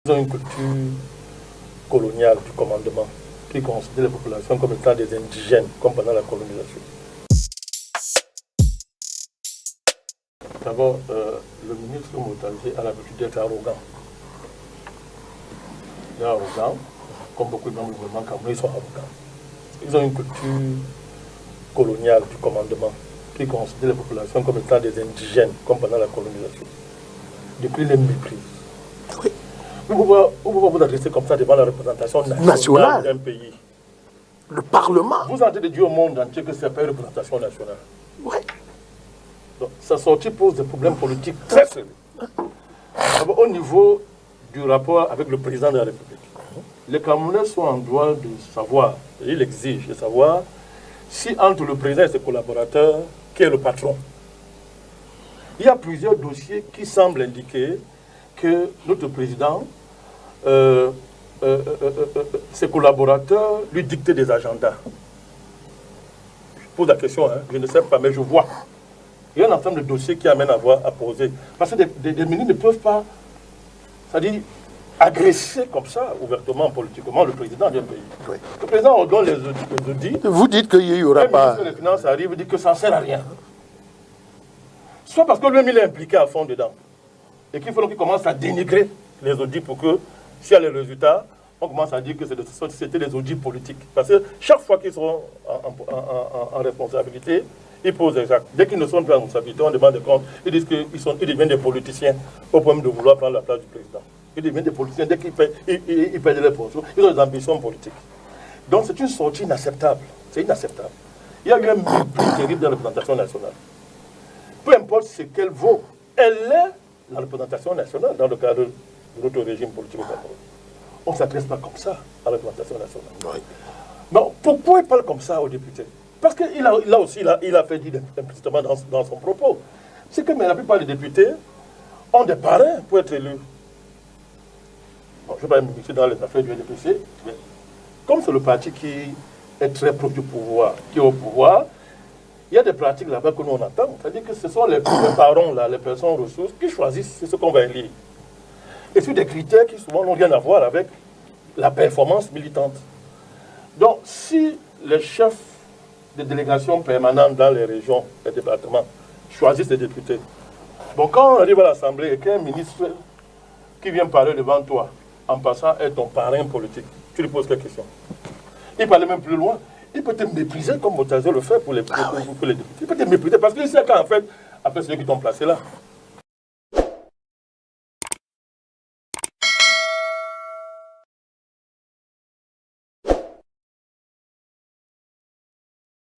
Ils ont une culture coloniale du commandement qui considère les populations comme étant des indigènes, comme pendant la colonisation. D'abord, le ministre Moutazi a l'habitude d'être arrogant. Il est arrogant, comme beaucoup de membres du gouvernement camerounais, ils sont arrogants. Ils ont une culture coloniale du commandement qui considère les populations comme étant des indigènes, comme pendant la colonisation. Depuis les mépris. Oui. Vous pouvez vous adresser comme ça devant la représentation nationale d'un pays. Le Parlement. Vous avez de dire au monde entier que ce n'est pas une représentation nationale. Oui. Donc, sa sortie pose des problèmes politiques très sérieux. Au niveau du rapport avec le président de la République, les Camerounais sont en droit de savoir, et il exige de savoir, si entre le président et ses collaborateurs, qui est le patron. Il y a plusieurs dossiers qui semblent indiquer que notre président, ses collaborateurs lui dictent des agendas. Je pose la question, hein, je ne sais pas, mais je vois. Il y a un ensemble de dossiers qui amènent à poser. Parce que des ministres ne peuvent pas, c'est-à-dire, agresser comme ça, ouvertement, politiquement, le président d'un pays. Oui. Le président ordonne les audits. Vous dites qu'il n'y aura pas... Le ministre des Finances arrive et dit que ça ne sert à rien. Soit parce que lui-même, il est impliqué à fond dedans. Et qu'il faut qu'il commence à dénigrer les audits pour que, s'il y a les résultats, on commence à dire que c'était des audits politiques. Parce que chaque fois qu'ils seront en responsabilité, ils posent des actes. Dès qu'ils ne sont plus en responsabilité, on demande des comptes. Ils disent qu'ils deviennent des politiciens au point de vouloir prendre la place du président. Ils deviennent des politiciens dès qu'ils perdent leurs fonctions. Ils ont des ambitions politiques. Donc c'est une sortie inacceptable. C'est inacceptable. Il y a eu un mépris terrible dans la représentation nationale. Peu importe ce qu'elle vaut, elle est la représentation nationale dans le cadre de notre régime politique au Cameroun. On ne s'adresse pas comme ça à la représentation nationale. Oui. Non, pourquoi il parle comme ça aux députés? Parce qu'il a fait dire implicitement dans son propos. C'est que la plupart des députés ont des parrains pour être élus. Bon, je ne vais pas me dans les affaires du NDPC, mais comme c'est le parti qui est très proche du pouvoir, qui est au pouvoir, il y a des pratiques là-bas que nous on attend. C'est-à-dire que ce sont les parents, là, les personnes ressources, qui choisissent ce qu'on va élire. Et sur des critères qui souvent n'ont rien à voir avec la performance militante. Donc, si les chefs des délégations permanentes dans les régions et départements choisissent des députés, bon, quand on arrive à l'Assemblée et qu'un ministre qui vient parler devant toi, en passant est ton parrain politique, tu lui poses quelle question? Il peut aller même plus loin. Il peut te mépriser comme Moutazi le fait pour les députés. Il peut te mépriser parce qu'il sait qu'en fait, après c'est eux qui t'ont placé là.